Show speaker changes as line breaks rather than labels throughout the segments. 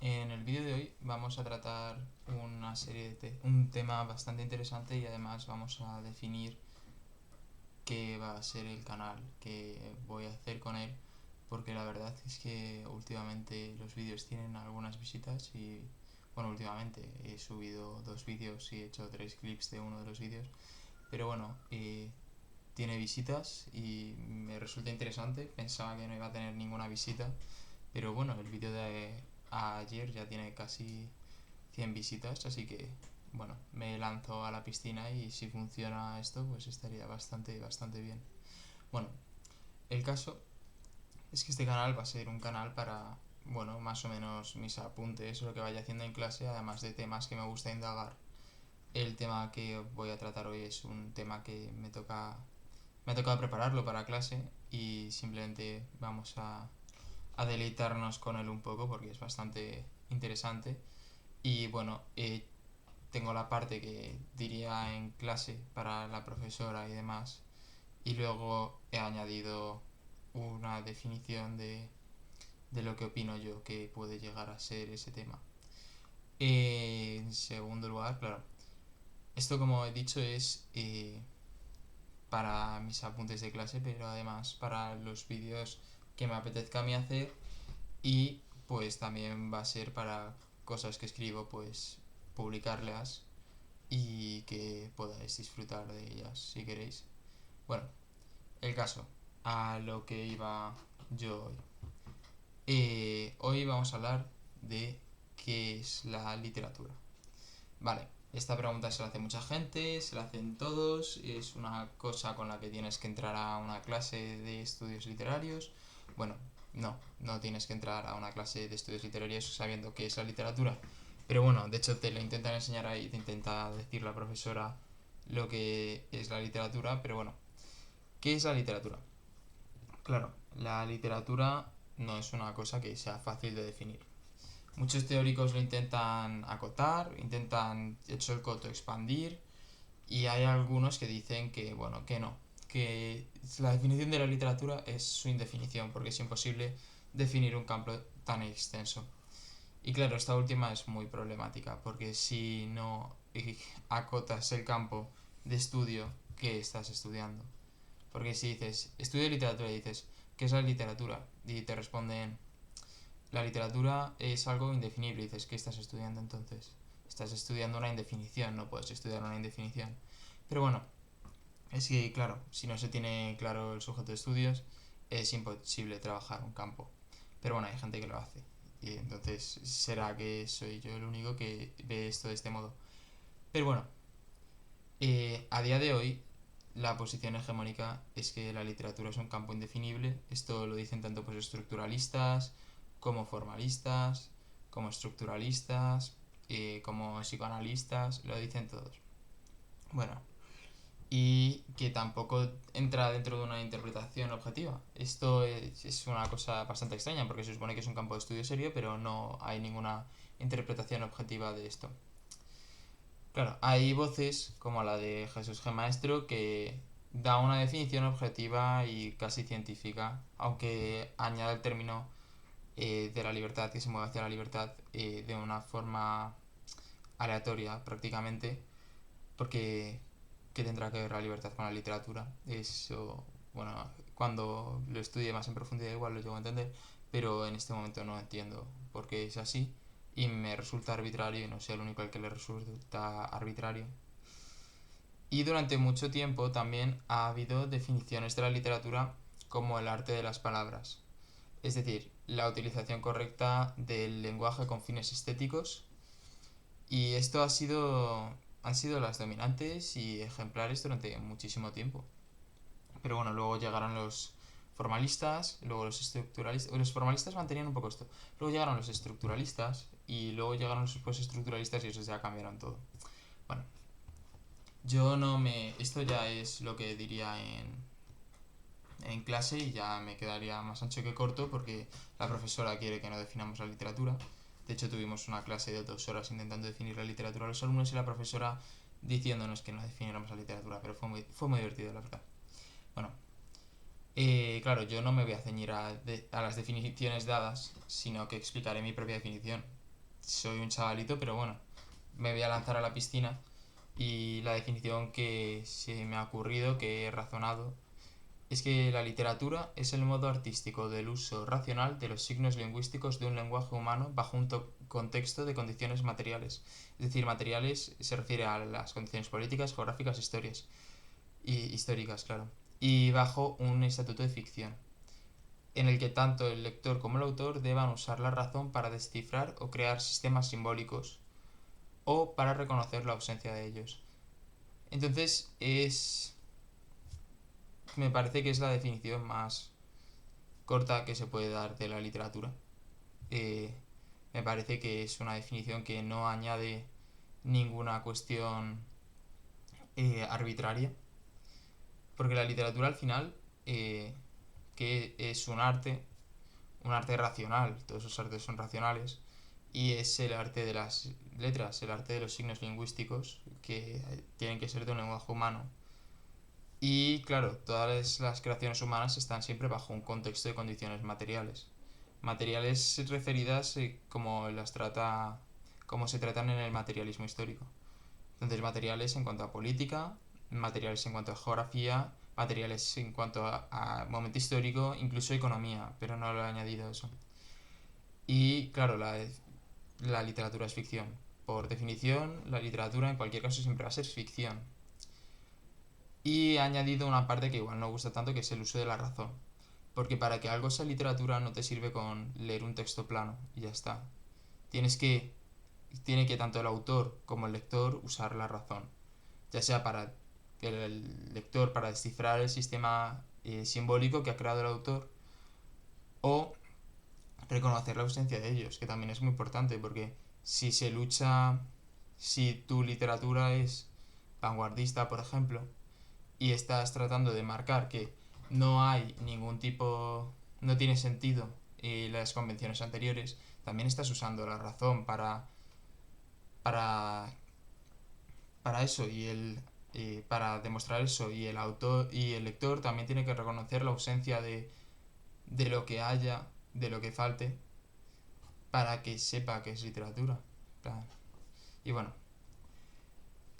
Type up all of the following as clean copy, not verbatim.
En el vídeo de hoy vamos a tratar un tema bastante interesante y además vamos a definir qué va a ser el canal que voy a hacer con él, porque la verdad es que últimamente los vídeos tienen algunas visitas y bueno, últimamente he subido 2 vídeos y he hecho 3 clips de uno de los vídeos, pero bueno, tiene visitas y me resulta interesante. Pensaba que no iba a tener ninguna visita, pero bueno, el vídeo de ayer ya tiene casi 100 visitas, así que bueno, me lanzo a la piscina y si funciona esto, pues estaría bastante bien. Bueno, el caso es que este canal va a ser un canal para, bueno, más o menos mis apuntes, lo que vaya haciendo en clase, además de temas que me gusta indagar. El tema que voy a tratar hoy es un tema que me ha tocado prepararlo para clase y simplemente vamos a deleitarnos con él un poco porque es bastante interesante. Y bueno, tengo la parte que diría en clase para la profesora y demás. Y luego he añadido una definición de lo que opino yo que puede llegar a ser ese tema. En segundo lugar, claro, esto como he dicho es para mis apuntes de clase, pero además para los vídeos que me apetezca a mí hacer y pues también va a ser para cosas que escribo, pues publicarlas y que podáis disfrutar de ellas si queréis. Bueno, el caso, a lo que iba yo hoy. Hoy vamos a hablar de qué es la literatura. Vale, esta pregunta se la hace mucha gente, se la hacen todos, es una cosa con la que tienes que entrar a una clase de estudios literarios. Bueno, no tienes que entrar a una clase de estudios literarios sabiendo qué es la literatura. Pero bueno, de hecho te lo intentan enseñar ahí, te intenta decir la profesora lo que es la literatura, pero bueno, ¿qué es la literatura? Claro, la literatura no es una cosa que sea fácil de definir. Muchos teóricos lo intentan acotar, intentan, hecho el coto, expandir, y hay algunos que dicen que, bueno, que no, que la definición de la literatura es su indefinición, porque es imposible definir un campo tan extenso. Y claro, esta última es muy problemática, porque si no acotas el campo de estudio, ¿qué estás estudiando? Porque si dices, estudio literatura y dices, ¿qué es la literatura? Y te responden, la literatura es algo indefinible. Y dices, ¿qué estás estudiando entonces? Estás estudiando una indefinición, no puedes estudiar una indefinición. Pero bueno, es que claro, si no se tiene claro el sujeto de estudios, es imposible trabajar un campo. Pero bueno, hay gente que lo hace. Y entonces será que soy yo el único que ve esto de este modo. Pero bueno, a día de hoy la posición hegemónica es que la literatura es un campo indefinible. Esto lo dicen tanto pues estructuralistas como formalistas, como estructuralistas, como psicoanalistas, lo dicen todos. Bueno, y que tampoco entra dentro de una interpretación objetiva. Esto es una cosa bastante extraña porque se supone que es un campo de estudio serio, pero no hay ninguna interpretación objetiva de esto. Claro, hay voces como la de Jesús G. Maestro que da una definición objetiva y casi científica, aunque añade el término de la libertad, que se mueve hacia la libertad de una forma aleatoria prácticamente, porque ¿qué tendrá que ver la libertad con la literatura? Eso, bueno, cuando lo estudie más en profundidad igual lo llego a entender, pero en este momento no entiendo por qué es así y me resulta arbitrario y no soy el único al que le resulta arbitrario. Y durante mucho tiempo también ha habido definiciones de la literatura como el arte de las palabras, es decir, la utilización correcta del lenguaje con fines estéticos, y esto han sido las dominantes y ejemplares durante muchísimo tiempo. Pero bueno, luego llegaron los formalistas, luego los estructuralistas. Los formalistas mantenían un poco esto. Luego llegaron los estructuralistas y luego llegaron los postestructuralistas y eso ya cambiaron todo. Bueno, yo no me... Esto ya es lo que diría en clase y ya me quedaría más ancho que corto porque la profesora quiere que no definamos la literatura. De hecho, tuvimos una clase de 2 horas intentando definir la literatura a los alumnos y la profesora diciéndonos que no definiéramos la literatura, pero fue muy divertido, la verdad. Bueno, Claro, yo no me voy a ceñir a las definiciones dadas, sino que explicaré mi propia definición. Soy un chavalito, pero bueno, me voy a lanzar a la piscina y la definición que se me ha ocurrido, que he razonado, es que la literatura es el modo artístico del uso racional de los signos lingüísticos de un lenguaje humano bajo un contexto de condiciones materiales. Es decir, materiales se refiere a las condiciones políticas, geográficas, históricas, claro. Y bajo un estatuto de ficción, en el que tanto el lector como el autor deban usar la razón para descifrar o crear sistemas simbólicos o para reconocer la ausencia de ellos. Entonces me parece que es la definición más corta que se puede dar de la literatura. Eh, Me parece que es una definición que no añade ninguna cuestión arbitraria, porque la literatura al final, que es un arte racional, todos los artes son racionales, y es el arte de las letras, el arte de los signos lingüísticos, que tienen que ser de un lenguaje humano. Y claro, todas las creaciones humanas están siempre bajo un contexto de condiciones materiales. Materiales referidas como se tratan en el materialismo histórico. Entonces, materiales en cuanto a política, materiales en cuanto a geografía, materiales en cuanto a momento histórico, incluso economía, pero no lo he añadido eso. Y claro, la literatura es ficción. Por definición, la literatura en cualquier caso siempre va a ser ficción. Y he añadido una parte que igual no gusta tanto, que es el uso de la razón. Porque para que algo sea literatura no te sirve con leer un texto plano y ya está. Tienes que, tiene que tanto el autor como el lector usar la razón. Ya sea para el lector para descifrar el sistema simbólico que ha creado el autor o reconocer la ausencia de ellos, que también es muy importante porque si se lucha, si tu literatura es vanguardista, por ejemplo, y estás tratando de marcar que no hay ningún tipo, no tiene sentido las convenciones anteriores, también estás usando la razón para, para eso para demostrar eso, y el autor y el lector también tiene que reconocer la ausencia de lo que haya, de lo que falte, para que sepa que es literatura. Y bueno,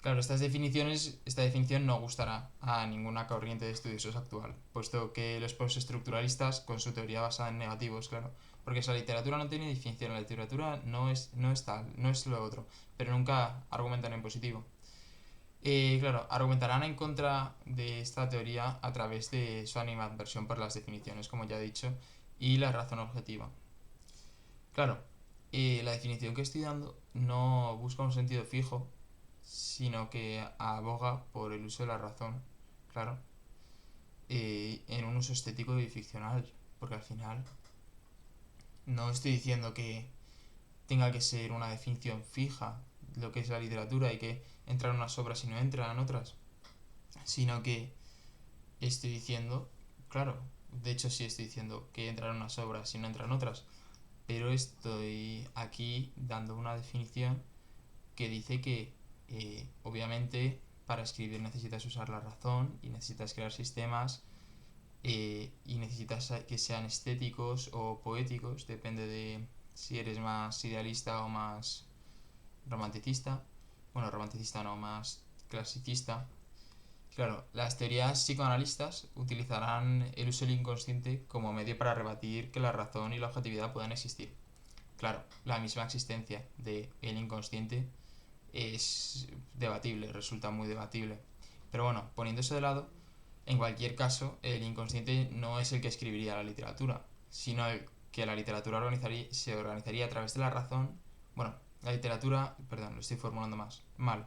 claro, esta definición no gustará a ninguna corriente de estudiosos actual, puesto que los postestructuralistas, con su teoría basada en negativos, claro, porque si la literatura no tiene definición, la literatura no es tal, no es lo otro, pero nunca argumentan en positivo. Claro, argumentarán en contra de esta teoría a través de su animadversión por las definiciones, como ya he dicho, y la razón objetiva. Claro, la definición que estoy dando no busca un sentido fijo, sino que aboga por el uso de la razón, claro, en un uso estético y ficcional, porque al final no estoy diciendo que tenga que ser una definición fija lo que es la literatura y que entran en unas obras y no entran en otras, sino que estoy diciendo, claro, de hecho sí estoy diciendo que entran en unas obras y no entran en otras, pero estoy aquí dando una definición que dice que obviamente para escribir necesitas usar la razón y necesitas crear sistemas y necesitas que sean estéticos o poéticos, depende de si eres más idealista o más romanticista. Bueno, romanticista no, más clasicista. Claro, las teorías psicoanalistas utilizarán el uso del inconsciente como medio para rebatir que la razón y la objetividad puedan existir. Claro, la misma existencia del inconsciente es debatible, resulta muy debatible. Pero bueno, poniendo eso de lado, en cualquier caso, el inconsciente no es el que escribiría la literatura, sino que la literatura se organizaría a través de la razón. Bueno, la literatura, perdón, lo estoy formulando mal.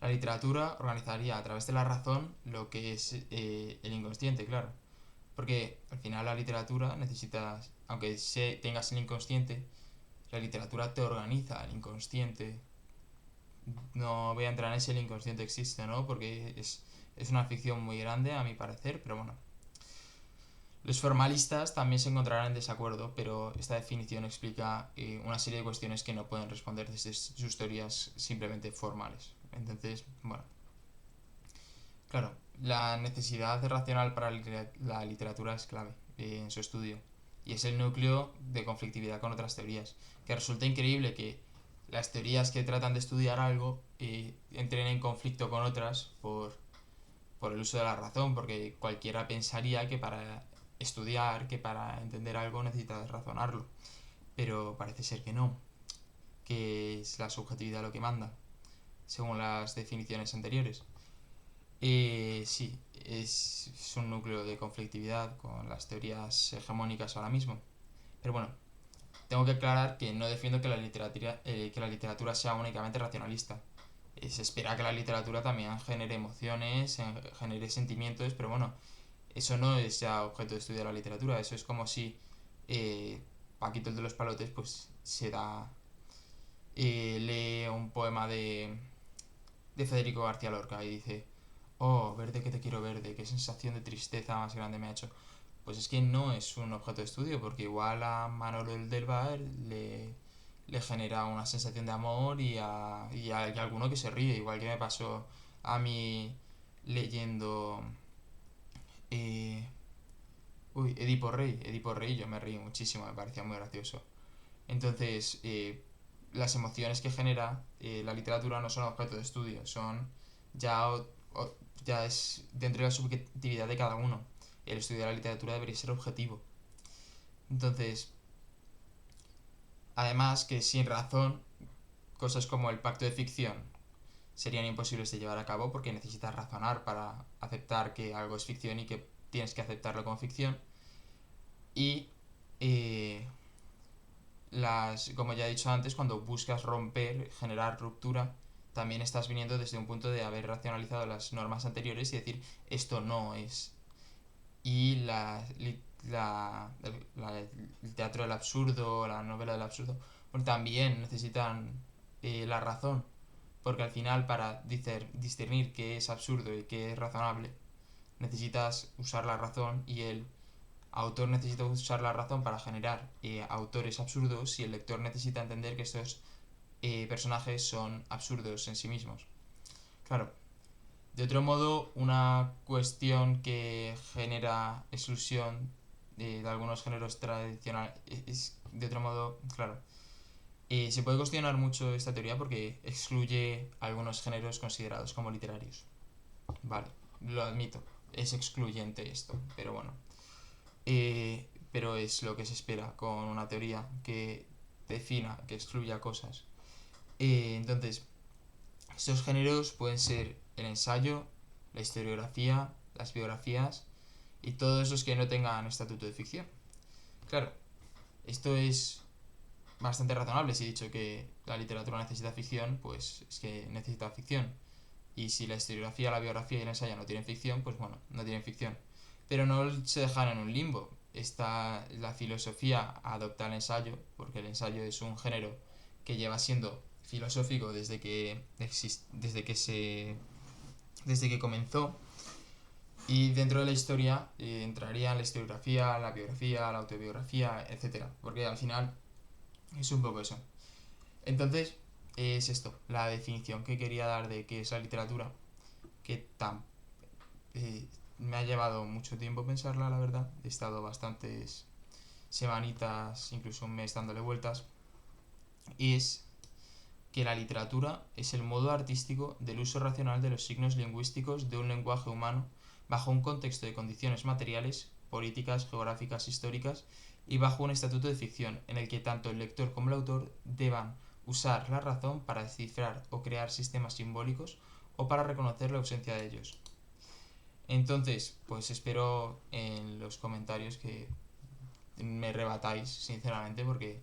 La literatura organizaría a través de la razón lo que es el inconsciente, claro. Porque al final la literatura necesitas, aunque tengas el inconsciente, la literatura te organiza el inconsciente. No voy a entrar en si el inconsciente existe o no, porque es una ficción muy grande a mi parecer, pero bueno. Los formalistas también se encontrarán en desacuerdo, pero esta definición explica una serie de cuestiones que no pueden responder desde sus teorías simplemente formales. Entonces, bueno, claro, La necesidad racional para la literatura es clave en su estudio y es el núcleo de conflictividad con otras teorías, que resulta increíble que las teorías que tratan de estudiar algo entren en conflicto con otras por el uso de la razón, porque cualquiera pensaría que para estudiar, que para entender algo necesitas razonarlo, pero parece ser que no, que es la subjetividad lo que manda, según las definiciones anteriores. Sí, es un núcleo de conflictividad con las teorías hegemónicas ahora mismo. Pero bueno, tengo que aclarar que no defiendo que la literatura sea únicamente racionalista. Se espera que la literatura también genere emociones, genere sentimientos, pero bueno, eso no es ya objeto de estudio de la literatura. Eso es como si Paquito el de los Palotes pues lee un poema de Federico García Lorca y dice, oh, verde que te quiero verde, qué sensación de tristeza más grande me ha hecho. Pues es que no es un objeto de estudio, porque igual a Manolo del Bar le genera una sensación de amor y alguno que se ríe, igual que me pasó a mí leyendo eh, Edipo Rey, yo me reí muchísimo, me parecía muy gracioso. Entonces, las emociones que genera la literatura no son objeto de estudio, son ya, ya es dentro de la subjetividad de cada uno. El estudio de la literatura debería ser objetivo. Entonces, además que sin razón, cosas como el pacto de ficción serían imposibles de llevar a cabo porque necesitas razonar para aceptar que algo es ficción y que tienes que aceptarlo como ficción. Y eh, como ya he dicho antes, cuando buscas romper, generar ruptura, también estás viniendo desde un punto de haber racionalizado las normas anteriores y decir esto no es. Y el teatro del absurdo, la novela del absurdo, pues también necesitan la razón, porque al final para discernir qué es absurdo y qué es razonable, necesitas usar la razón y el autor necesita usar la razón para generar autores absurdos y el lector necesita entender que estos personajes son absurdos en sí mismos. Claro, de otro modo, una cuestión que genera exclusión de algunos géneros tradicionales es, de otro modo, claro, se puede cuestionar mucho esta teoría porque excluye algunos géneros considerados como literarios. Vale, lo admito, es excluyente esto, pero bueno. Pero es lo que se espera con una teoría que defina, que excluya cosas. Entonces, estos géneros pueden ser el ensayo, la historiografía, las biografías y todos los que no tengan estatuto de ficción. Claro, esto es bastante razonable. Si he dicho que la literatura necesita ficción, pues es que necesita ficción. Y si la historiografía, la biografía y el ensayo no tienen ficción, pues bueno, no tienen ficción. Pero no se dejan en un limbo. La filosofía adopta el ensayo, porque el ensayo es un género que lleva siendo filosófico desde que comenzó. Y dentro de la historia entraría la historiografía, la biografía, la autobiografía, etcétera. Porque al final es un poco eso. Entonces, es esto, la definición que quería dar de qué es la literatura, que eh, me ha llevado mucho tiempo pensarla, la verdad. He estado bastantes semanitas, incluso un mes dándole vueltas. Y es que la literatura es el modo artístico del uso racional de los signos lingüísticos de un lenguaje humano bajo un contexto de condiciones materiales, políticas, geográficas, históricas y bajo un estatuto de ficción en el que tanto el lector como el autor deban usar la razón para descifrar o crear sistemas simbólicos o para reconocer la ausencia de ellos. Entonces, pues espero en los comentarios que me rebatáis, sinceramente, porque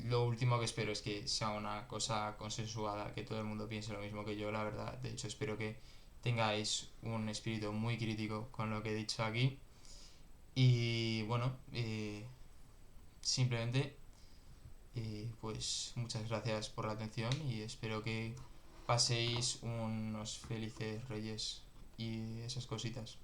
lo último que espero es que sea una cosa consensuada, que todo el mundo piense lo mismo que yo, la verdad. De hecho, espero que tengáis un espíritu muy crítico con lo que he dicho aquí. Y bueno, simplemente, pues muchas gracias por la atención y espero que paséis unos felices reyes y esas cositas.